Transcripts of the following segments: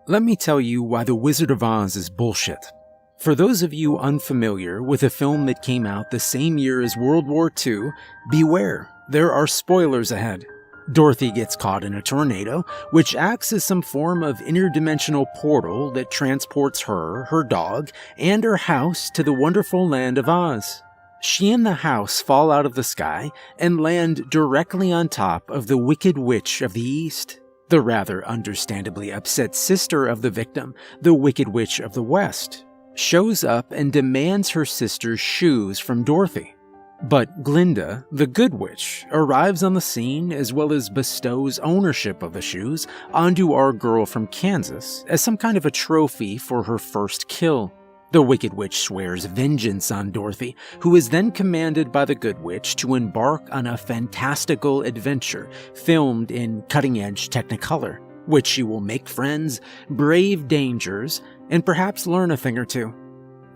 Let me tell you why The Wizard of Oz is bullshit. For those of you unfamiliar with a film that came out the same year as World War II, beware, there are spoilers ahead. Dorothy gets caught in a tornado, which acts as some form of interdimensional portal that transports her, her dog, and her house to the wonderful land of Oz. She and the house fall out of the sky and land directly on top of the Wicked Witch of the East. The rather understandably upset sister of the victim, the Wicked Witch of the West, shows up and demands her sister's shoes from Dorothy. But Glinda, the Good Witch, arrives on the scene as well as bestows ownership of the shoes onto our girl from Kansas as some kind of a trophy for her first kill. The Wicked Witch swears vengeance on Dorothy, who is then commanded by the Good Witch to embark on a fantastical adventure filmed in cutting-edge Technicolor, which she will make friends, brave dangers, and perhaps learn a thing or two.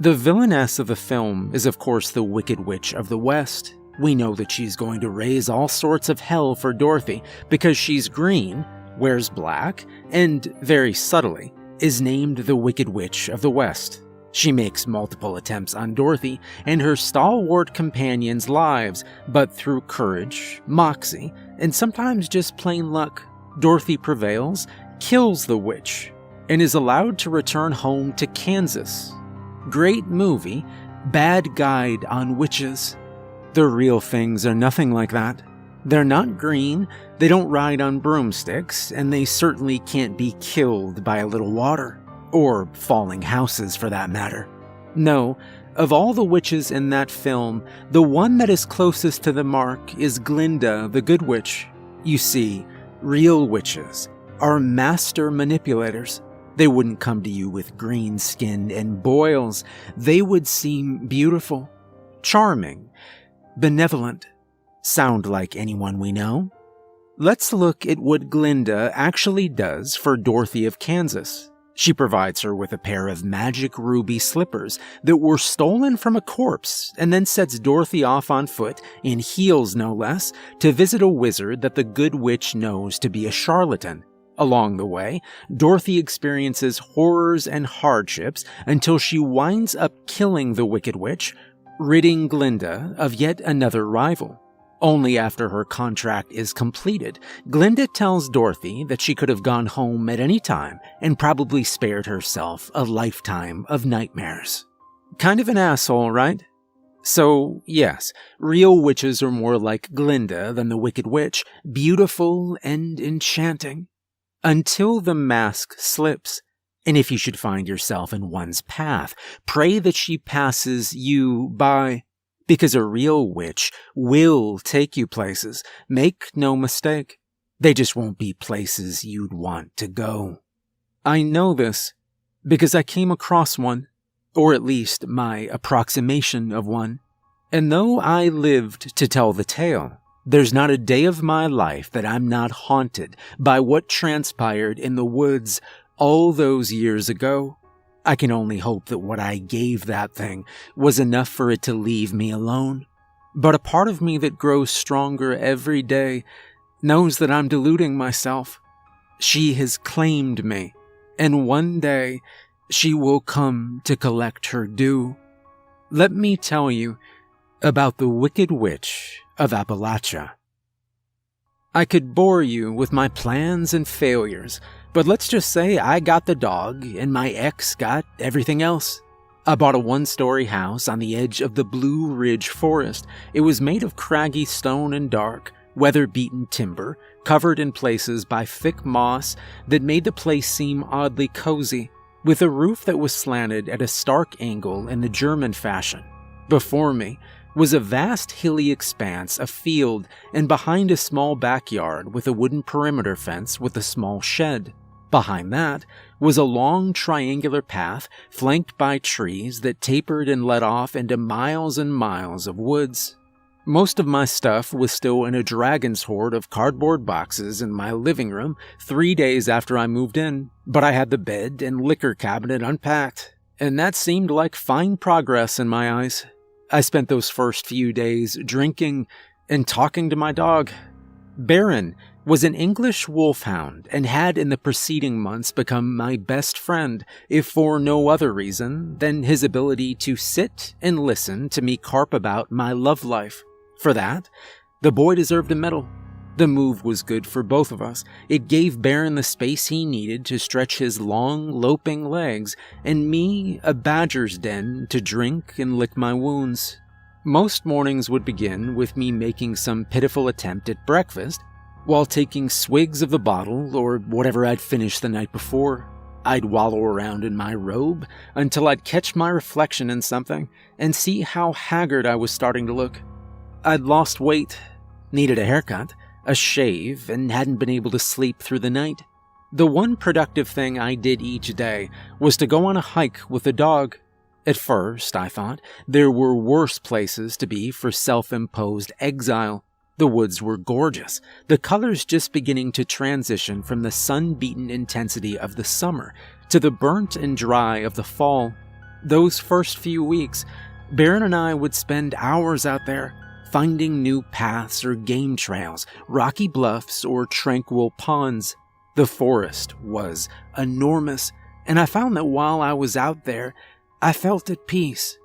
The villainess of the film is of course the Wicked Witch of the West. We know that she's going to raise all sorts of hell for Dorothy because she's green, wears black, and, very subtly, is named the Wicked Witch of the West. She makes multiple attempts on Dorothy and her stalwart companions' lives, but through courage, moxie, and sometimes just plain luck, Dorothy prevails, kills the witch, and is allowed to return home to Kansas. Great movie, bad guide on witches. The real things are nothing like that. They're not green, they don't ride on broomsticks, and they certainly can't be killed by a little water. Or falling houses, for that matter. No, of all the witches in that film, the one that is closest to the mark is Glinda, the Good Witch. You see, real witches are master manipulators. They wouldn't come to you with green skin and boils. They would seem beautiful, charming, benevolent, sound like anyone we know. Let's look at what Glinda actually does for Dorothy of Kansas. She provides her with a pair of magic ruby slippers that were stolen from a corpse and then sets Dorothy off on foot, in heels no less, to visit a wizard that the Good Witch knows to be a charlatan. Along the way, Dorothy experiences horrors and hardships until she winds up killing the Wicked Witch, ridding Glinda of yet another rival. Only after her contract is completed, Glinda tells Dorothy that she could have gone home at any time and probably spared herself a lifetime of nightmares. Kind of an asshole, right? So, yes, real witches are more like Glinda than the Wicked Witch, beautiful and enchanting. Until the mask slips. And if you should find yourself in one's path, pray that she passes you by. Because a real witch will take you places, make no mistake. They just won't be places you'd want to go. I know this because I came across one, or at least my approximation of one. And though I lived to tell the tale, there's not a day of my life that I'm not haunted by what transpired in the woods all those years ago. I can only hope that what I gave that thing was enough for it to leave me alone. But a part of me that grows stronger every day knows that I'm deluding myself. She has claimed me, and one day she will come to collect her due. Let me tell you about the Wicked Witch of Appalachia. I could bore you with my plans and failures, but let's just say I got the dog and my ex got everything else. I bought a one-story house on the edge of the Blue Ridge Forest. It was made of craggy stone and dark, weather-beaten timber, covered in places by thick moss that made the place seem oddly cozy, with a roof that was slanted at a stark angle in the German fashion. Before me was a vast hilly expanse of field, and behind a small backyard with a wooden perimeter fence with a small shed. Behind that was a long triangular path flanked by trees that tapered and led off into miles and miles of woods. Most of my stuff was still in a dragon's hoard of cardboard boxes in my living room 3 days after I moved in, but I had the bed and liquor cabinet unpacked, and that seemed like fine progress in my eyes. I spent those first few days drinking and talking to my dog. Baron was an English wolfhound and had in the preceding months become my best friend, if for no other reason than his ability to sit and listen to me carp about my love life. For that, the boy deserved a medal. The move was good for both of us. It gave Baron the space he needed to stretch his long, loping legs, and me a badger's den to drink and lick my wounds. Most mornings would begin with me making some pitiful attempt at breakfast, while taking swigs of the bottle or whatever I'd finished the night before. I'd wallow around in my robe until I'd catch my reflection in something and see how haggard I was starting to look. I'd lost weight, needed a haircut, a shave, and hadn't been able to sleep through the night. The one productive thing I did each day was to go on a hike with the dog. At first, I thought, there were worse places to be for self-imposed exile. The woods were gorgeous, the colors just beginning to transition from the sun-beaten intensity of the summer to the burnt and dry of the fall. Those first few weeks, Baron and I would spend hours out there, finding new paths or game trails, rocky bluffs or tranquil ponds. The forest was enormous, and I found that while I was out there, I felt at peace.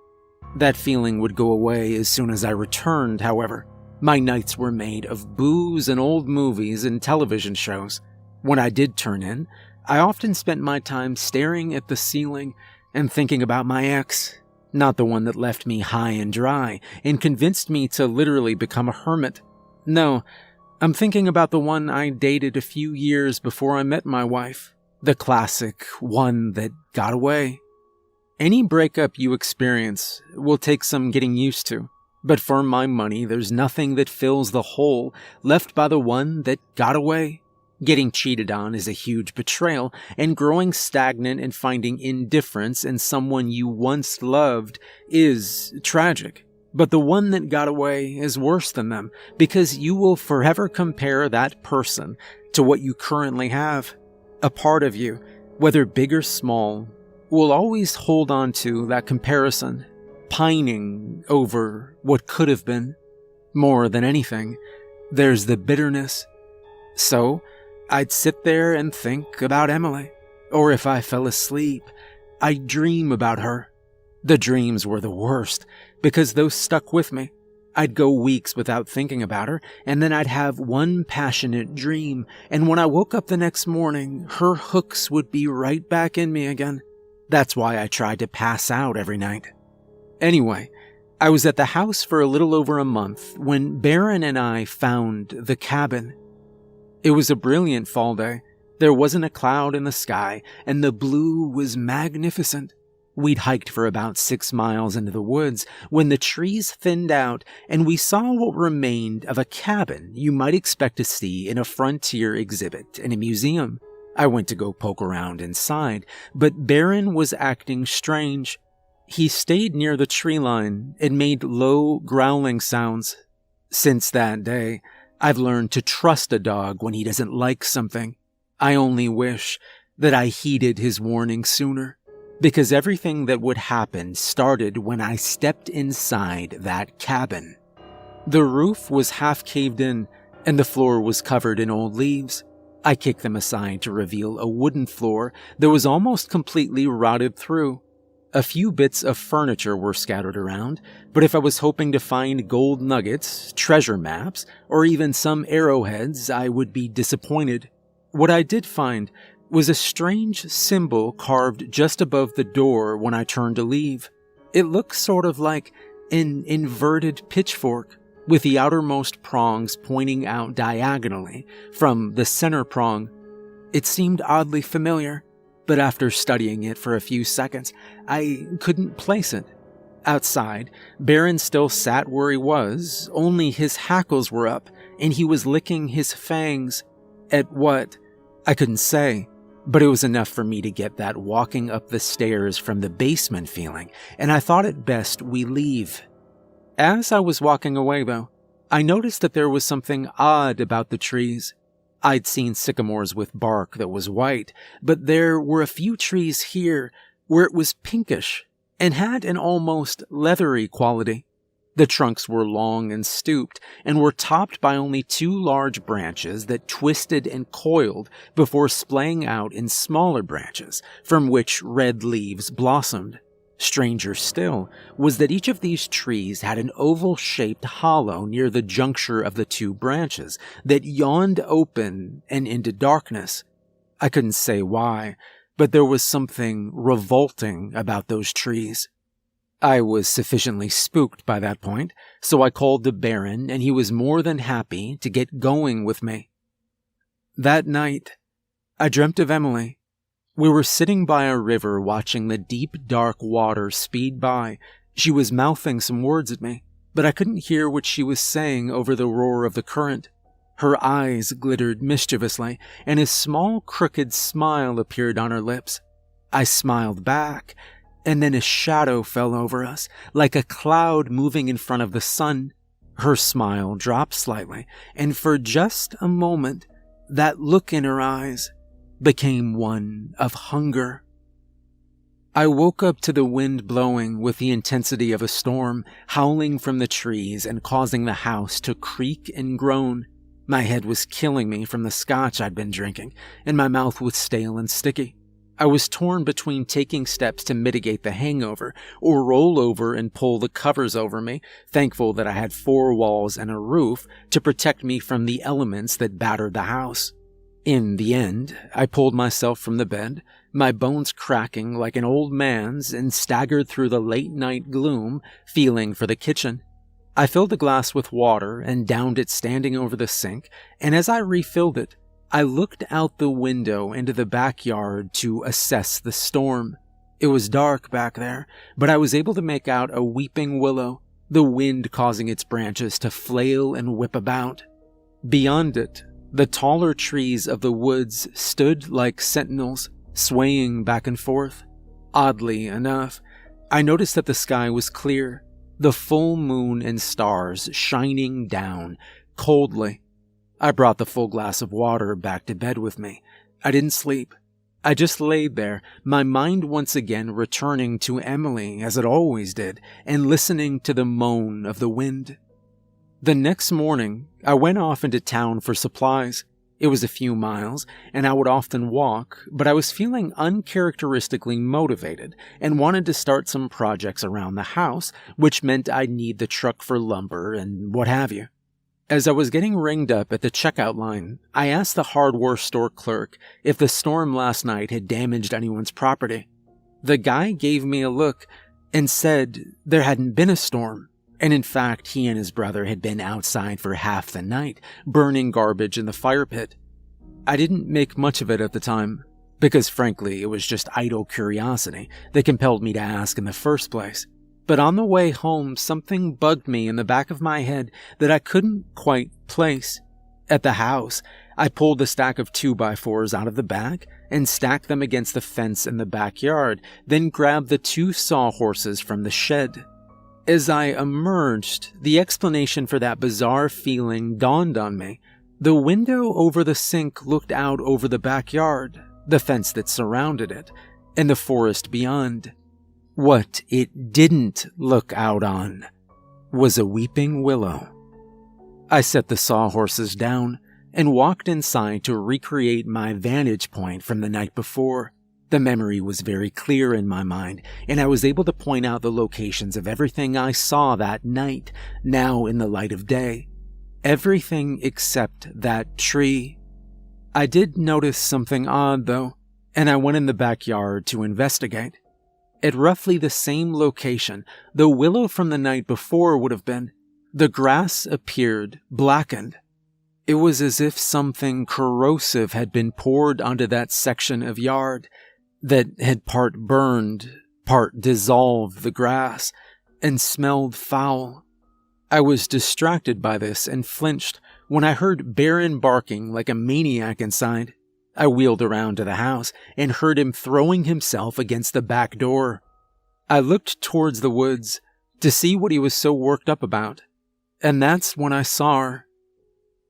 That feeling would go away as soon as I returned, however. My nights were made of booze and old movies and television shows. When I did turn in, I often spent my time staring at the ceiling and thinking about my ex, not the one that left me high and dry and convinced me to literally become a hermit. No, I'm thinking about the one I dated a few years before I met my wife, the classic one that got away. Any breakup you experience will take some getting used to. But for my money, there's nothing that fills the hole left by the one that got away. Getting cheated on is a huge betrayal, and growing stagnant and finding indifference in someone you once loved is tragic. But the one that got away is worse than them, because you will forever compare that person to what you currently have. A part of you, whether big or small, will always hold on to that comparison, pining over what could have been. More than anything, there's the bitterness. So, I'd sit there and think about Emily, or if I fell asleep, I'd dream about her. The dreams were the worst, because those stuck with me. I'd go weeks without thinking about her, and then I'd have one passionate dream, and when I woke up the next morning, her hooks would be right back in me again. That's why I tried to pass out every night. Anyway, I was at the house for a little over a month when Baron and I found the cabin. It was a brilliant fall day. There wasn't a cloud in the sky, and the blue was magnificent. We'd hiked for about 6 miles into the woods when the trees thinned out and we saw what remained of a cabin you might expect to see in a frontier exhibit in a museum. I went to go poke around inside, but Baron was acting strange. He stayed near the tree line and made low, growling sounds. Since that day, I've learned to trust a dog when he doesn't like something. I only wish that I heeded his warning sooner, because everything that would happen started when I stepped inside that cabin. The roof was half caved in, and the floor was covered in old leaves. I kicked them aside to reveal a wooden floor that was almost completely rotted through. A few bits of furniture were scattered around, but if I was hoping to find gold nuggets, treasure maps, or even some arrowheads, I would be disappointed. What I did find was a strange symbol carved just above the door when I turned to leave. It looked sort of like an inverted pitchfork, with the outermost prongs pointing out diagonally from the center prong. It seemed oddly familiar, but after studying it for a few seconds, I couldn't place it. Outside, Baron still sat where he was, only his hackles were up, and he was licking his fangs. At what? I couldn't say, but it was enough for me to get that walking up the stairs from the basement feeling, and I thought it best we leave. As I was walking away, though, I noticed that there was something odd about the trees. I'd seen sycamores with bark that was white, but there were a few trees here where it was pinkish and had an almost leathery quality. The trunks were long and stooped, and were topped by only 2 large branches that twisted and coiled before splaying out in smaller branches, from which red leaves blossomed. Stranger still was that each of these trees had an oval-shaped hollow near the juncture of the 2 branches that yawned open and into darkness. I couldn't say why, but there was something revolting about those trees. I was sufficiently spooked by that point, so I called the Baron, and he was more than happy to get going with me. That night, I dreamt of Emily. We were sitting by a river watching the deep, dark water speed by. She was mouthing some words at me, but I couldn't hear what she was saying over the roar of the current. Her eyes glittered mischievously, and a small, crooked smile appeared on her lips. I smiled back, and then a shadow fell over us, like a cloud moving in front of the sun. Her smile dropped slightly, and for just a moment, that look in her eyes became one of hunger. I woke up to the wind blowing with the intensity of a storm, howling from the trees and causing the house to creak and groan. My head was killing me from the scotch I'd been drinking, and my mouth was stale and sticky. I was torn between taking steps to mitigate the hangover or roll over and pull the covers over me, thankful that I had 4 walls and a roof to protect me from the elements that battered the house. In the end, I pulled myself from the bed, my bones cracking like an old man's, and staggered through the late-night gloom, feeling for the kitchen. I filled a glass with water and downed it standing over the sink, and as I refilled it, I looked out the window into the backyard to assess the storm. It was dark back there, but I was able to make out a weeping willow, the wind causing its branches to flail and whip about. Beyond it, the taller trees of the woods stood like sentinels, swaying back and forth. Oddly enough, I noticed that the sky was clear, the full moon and stars shining down coldly. I brought the full glass of water back to bed with me. I didn't sleep. I just laid there, my mind once again returning to Emily as it always did, and listening to the moan of the wind. The next morning, I went off into town for supplies. It was a few miles, and I would often walk, but I was feeling uncharacteristically motivated and wanted to start some projects around the house, which meant I'd need the truck for lumber and what have you. As I was getting ringed up at the checkout line, I asked the hardware store clerk if the storm last night had damaged anyone's property. The guy gave me a look and said there hadn't been a storm, and in fact he and his brother had been outside for half the night, burning garbage in the fire pit. I didn't make much of it at the time, because frankly it was just idle curiosity that compelled me to ask in the first place. But on the way home, something bugged me in the back of my head that I couldn't quite place. At the house, I pulled a stack of 2x4s out of the back and stacked them against the fence in the backyard, then grabbed the 2 sawhorses from the shed. As I emerged, the explanation for that bizarre feeling dawned on me. The window over the sink looked out over the backyard, the fence that surrounded it, and the forest beyond. What it didn't look out on was a weeping willow. I set the sawhorses down and walked inside to recreate my vantage point from the night before. The memory was very clear in my mind, and I was able to point out the locations of everything I saw that night, now in the light of day. Everything except that tree. I did notice something odd, though, and I went in the backyard to investigate. At roughly the same location the willow from the night before would have been, the grass appeared blackened. It was as if something corrosive had been poured onto that section of yard that had part burned, part dissolved the grass, and smelled foul. I was distracted by this and flinched when I heard Baron barking like a maniac inside. I wheeled around to the house and heard him throwing himself against the back door. I looked towards the woods to see what he was so worked up about, and that's when I saw her.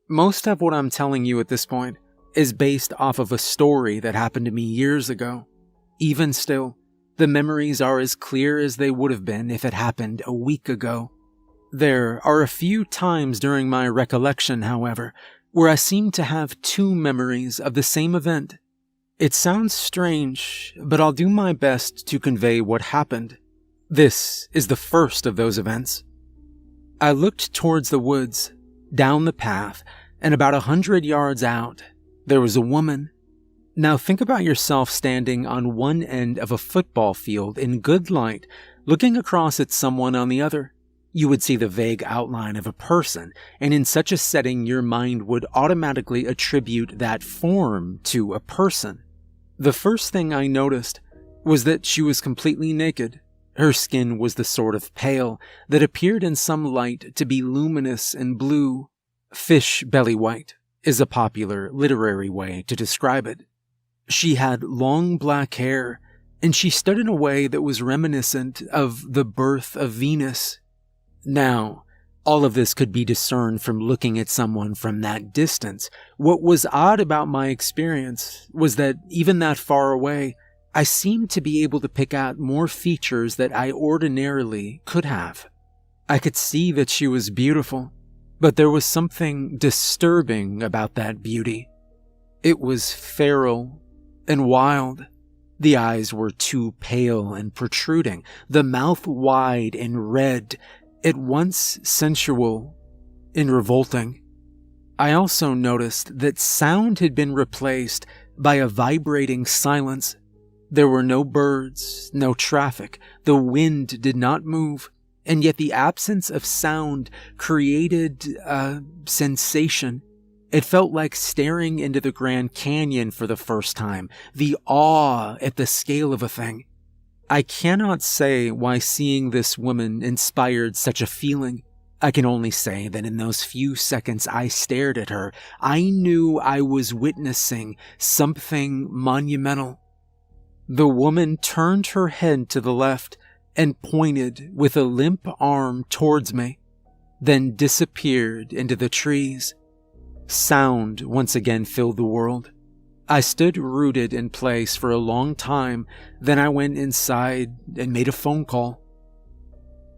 Most of what I'm telling you at this point is based off of a story that happened to me years ago. Even still, the memories are as clear as they would have been if it happened a week ago. There are a few times during my recollection, however, where I seem to have two memories of the same event. It sounds strange, but I'll do my best to convey what happened. This is the first of those events. I looked towards the woods, down the path, and about 100 yards out, there was a woman. Now think about yourself standing on one end of a football field in good light, looking across at someone on the other. You would see the vague outline of a person, and in such a setting your mind would automatically attribute that form to a person. The first thing I noticed was that she was completely naked. Her skin was the sort of pale that appeared in some light to be luminous and blue. Fish belly white is a popular literary way to describe it. She had long black hair, and she stood in a way that was reminiscent of the birth of Venus. Now, all of this could be discerned from looking at someone from that distance. What was odd about my experience was that even that far away, I seemed to be able to pick out more features that I ordinarily could have. I could see that she was beautiful, but there was something disturbing about that beauty. It was feral and wild. The eyes were too pale and protruding, the mouth wide and red, at once sensual and revolting. I also noticed that sound had been replaced by a vibrating silence. There were no birds, no traffic, the wind did not move, and yet the absence of sound created a sensation. It felt like staring into the Grand Canyon for the first time, the awe at the scale of a thing. I cannot say why seeing this woman inspired such a feeling. I can only say that in those few seconds I stared at her, I knew I was witnessing something monumental. The woman turned her head to the left and pointed with a limp arm towards me, then disappeared into the trees. Sound once again filled the world. I stood rooted in place for a long time, then I went inside and made a phone call.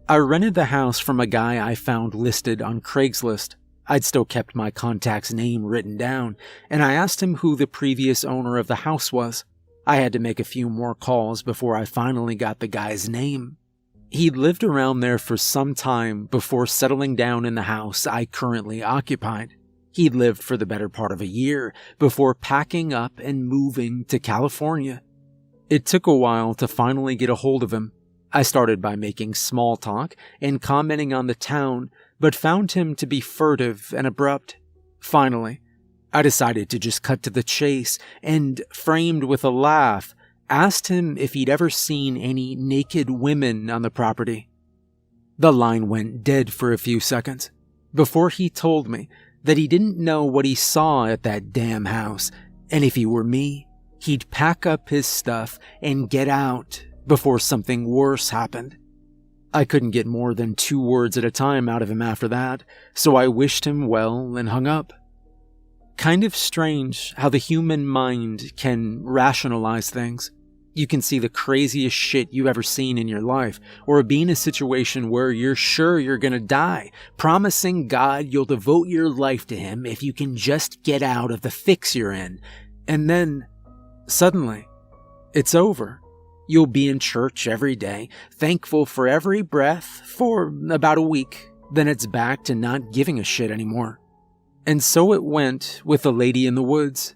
I rented the house from a guy I found listed on Craigslist. I'd still kept my contact's name written down, and I asked him who the previous owner of the house was. I had to make a few more calls before I finally got the guy's name. He'd lived around there for some time before settling down in the house I currently occupied. He'd lived for the better part of a year before packing up and moving to California. It took a while to finally get a hold of him. I started by making small talk and commenting on the town, but found him to be furtive and abrupt. Finally, I decided to just cut to the chase and, framed with a laugh, asked him if he'd ever seen any naked women on the property. The line went dead for a few seconds before he told me that he didn't know what he saw at that damn house, and if he were me, he'd pack up his stuff and get out before something worse happened. I couldn't get more than 2 words at a time out of him after that, so I wished him well and hung up. Kind of strange how the human mind can rationalize things. You can see the craziest shit you've ever seen in your life, or be in a situation where you're sure you're gonna die, promising God you'll devote your life to him if you can just get out of the fix you're in. And then, suddenly, it's over. You'll be in church every day, thankful for every breath for about a week. Then it's back to not giving a shit anymore. And so it went with the lady in the woods.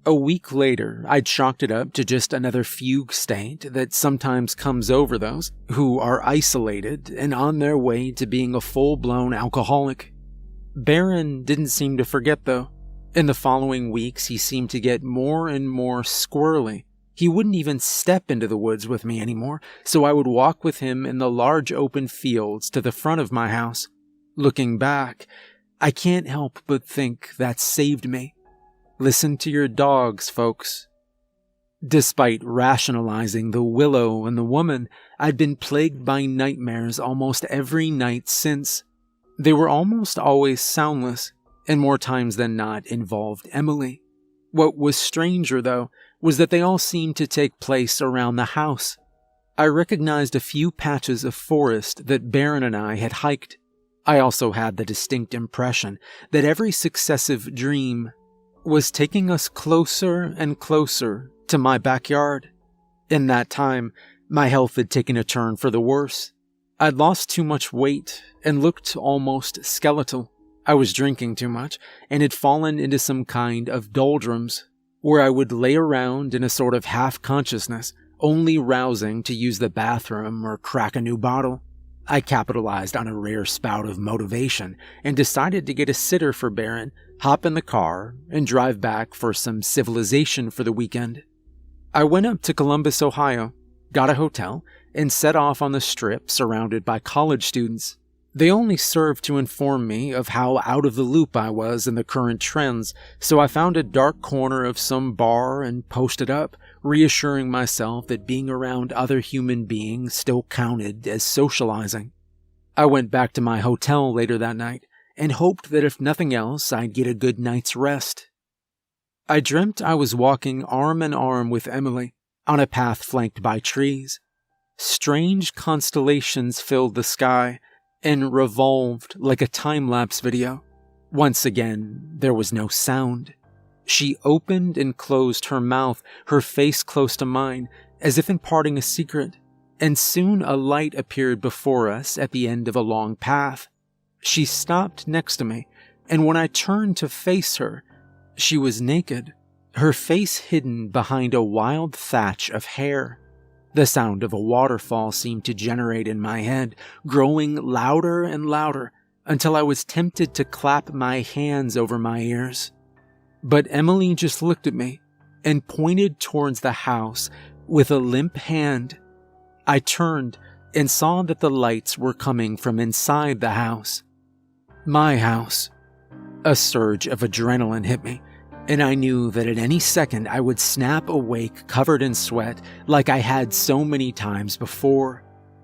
A week later, I'd chalked it up to just another fugue state that sometimes comes over those who are isolated and on their way to being a full-blown alcoholic. Barron didn't seem to forget, though. In the following weeks, he seemed to get more and more squirrely. He wouldn't even step into the woods with me anymore, so I would walk with him in the large open fields to the front of my house. Looking back, I can't help but think that saved me. Listen to your dogs, folks. Despite rationalizing the willow and the woman, I'd been plagued by nightmares almost every night since. They were almost always soundless, and more times than not involved Emily. What was stranger, though, was that they all seemed to take place around the house. I recognized a few patches of forest that Barron and I had hiked. I also had the distinct impression that every successive dream was taking us closer and closer to my backyard. In that time, my health had taken a turn for the worse. I'd lost too much weight and looked almost skeletal. I was drinking too much and had fallen into some kind of doldrums, where I would lay around in a sort of half-consciousness, only rousing to use the bathroom or crack a new bottle. I capitalized on a rare spout of motivation and decided to get a sitter for Baron, hop in the car, and drive back for some civilization for the weekend. I went up to Columbus, Ohio, got a hotel, and set off on the strip surrounded by college students. They only served to inform me of how out of the loop I was in the current trends, so I found a dark corner of some bar and posted up, reassuring myself that being around other human beings still counted as socializing. I went back to my hotel later that night and hoped that if nothing else, I'd get a good night's rest. I dreamt I was walking arm in arm with Emily on a path flanked by trees. Strange constellations filled the sky and revolved like a time-lapse video. Once again, there was no sound. She opened and closed her mouth, her face close to mine, as if imparting a secret, and soon a light appeared before us at the end of a long path. She stopped next to me, and when I turned to face her, she was naked, her face hidden behind a wild thatch of hair. The sound of a waterfall seemed to generate in my head, growing louder and louder, until I was tempted to clap my hands over my ears. But Emily just looked at me and pointed towards the house with a limp hand. I turned and saw that the lights were coming from inside the house. My house. A surge of adrenaline hit me, and I knew that at any second I would snap awake covered in sweat like I had so many times before.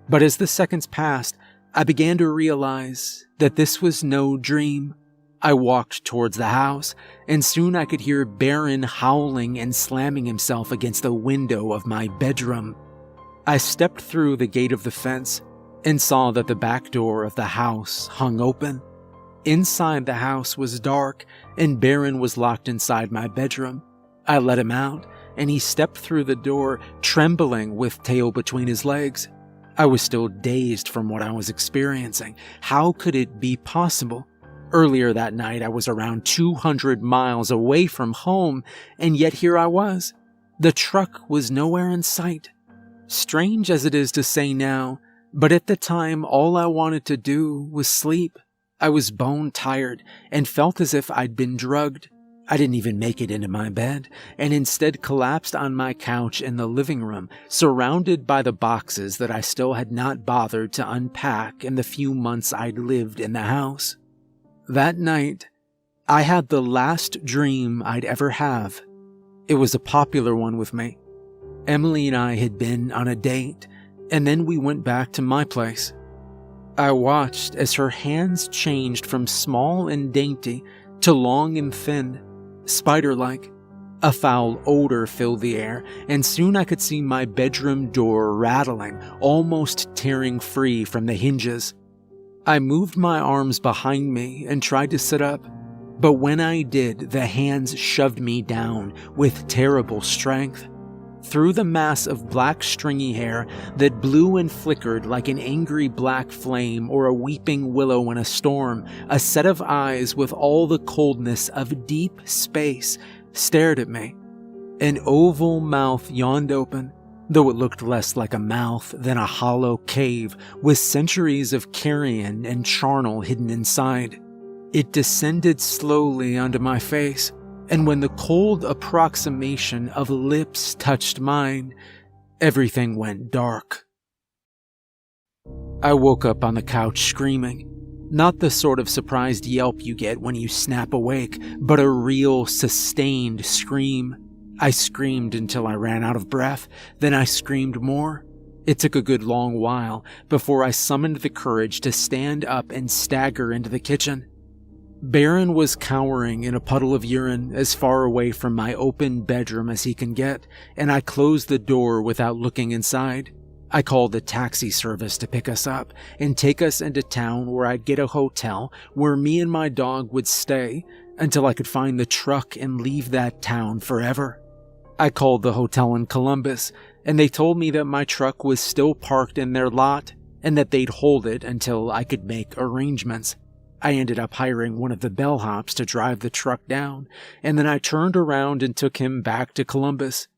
But as the seconds passed, I began to realize that this was no dream. I walked towards the house, and soon I could hear Baron howling and slamming himself against the window of my bedroom. I stepped through the gate of the fence and saw that the back door of the house hung open. Inside the house was dark, and Baron was locked inside my bedroom. I let him out, and he stepped through the door, trembling with tail between his legs. I was still dazed from what I was experiencing. How could it be possible? Earlier that night, I was around 200 miles away from home, and yet here I was. The truck was nowhere in sight. Strange as it is to say now, but at the time, all I wanted to do was sleep. I was bone tired and felt as if I'd been drugged. I didn't even make it into my bed, and instead collapsed on my couch in the living room, surrounded by the boxes that I still had not bothered to unpack in the few months I'd lived in the house. That night, I had the last dream I'd ever have. It was a popular one with me. Emily and I had been on a date, and then we went back to my place. I watched as her hands changed from small and dainty to long and thin, spider-like. A foul odor filled the air, and soon I could see my bedroom door rattling, almost tearing free from the hinges. I moved my arms behind me and tried to sit up, but when I did, the hands shoved me down with terrible strength. Through the mass of black stringy hair that blew and flickered like an angry black flame or a weeping willow in a storm, a set of eyes with all the coldness of deep space stared at me. An oval mouth yawned open, though it looked less like a mouth than a hollow cave with centuries of carrion and charnel hidden inside. It descended slowly onto my face, and when the cold approximation of lips touched mine, everything went dark. I woke up on the couch screaming. Not the sort of surprised yelp you get when you snap awake, but a real, sustained scream. I screamed until I ran out of breath, then I screamed more. It took a good long while before I summoned the courage to stand up and stagger into the kitchen. Baron was cowering in a puddle of urine as far away from my open bedroom as he can get, and I closed the door without looking inside. I called the taxi service to pick us up and take us into town where I'd get a hotel where me and my dog would stay until I could find the truck and leave that town forever. I called the hotel in Columbus, and they told me that my truck was still parked in their lot and that they'd hold it until I could make arrangements. I ended up hiring one of the bellhops to drive the truck down, and then I turned around and took him back to Columbus.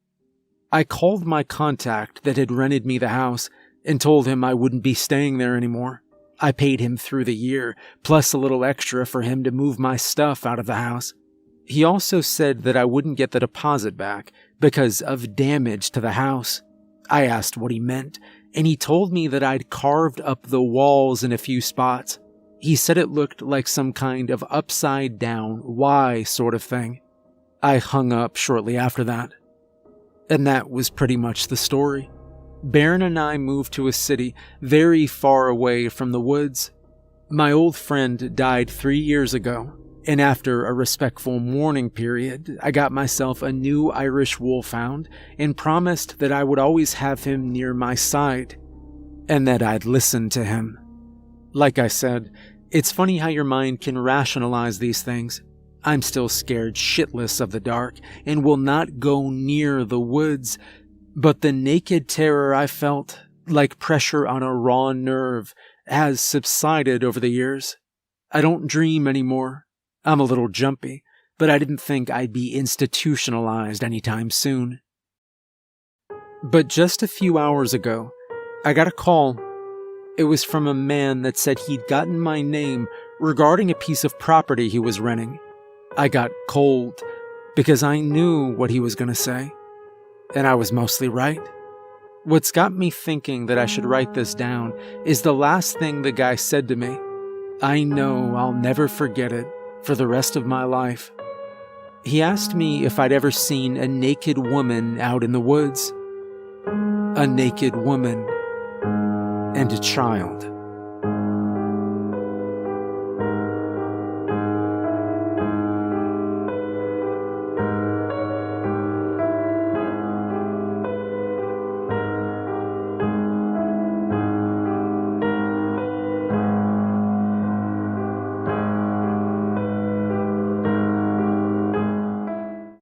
I called my contact that had rented me the house and told him I wouldn't be staying there anymore. I paid him through the year, plus a little extra for him to move my stuff out of the house. He also said that I wouldn't get the deposit back because of damage to the house. I asked what he meant, and he told me that I'd carved up the walls in a few spots. He said it looked like some kind of upside-down Y sort of thing. I hung up shortly after that. And that was pretty much the story. Baron and I moved to a city very far away from the woods. My old friend died 3 years ago, and after a respectful mourning period, I got myself a new Irish wolfhound and promised that I would always have him near my side, and that I'd listen to him. Like I said, it's funny how your mind can rationalize these things. I'm still scared shitless of the dark and will not go near the woods, but the naked terror I felt, like pressure on a raw nerve, has subsided over the years. I don't dream anymore. I'm a little jumpy, but I didn't think I'd be institutionalized anytime soon. But just a few hours ago, I got a call. It was from a man that said he'd gotten my name regarding a piece of property he was renting. I got cold because I knew what he was going to say, and I was mostly right. What's got me thinking that I should write this down is the last thing the guy said to me. I know I'll never forget it for the rest of my life. He asked me if I'd ever seen a naked woman out in the woods. A naked woman and a child.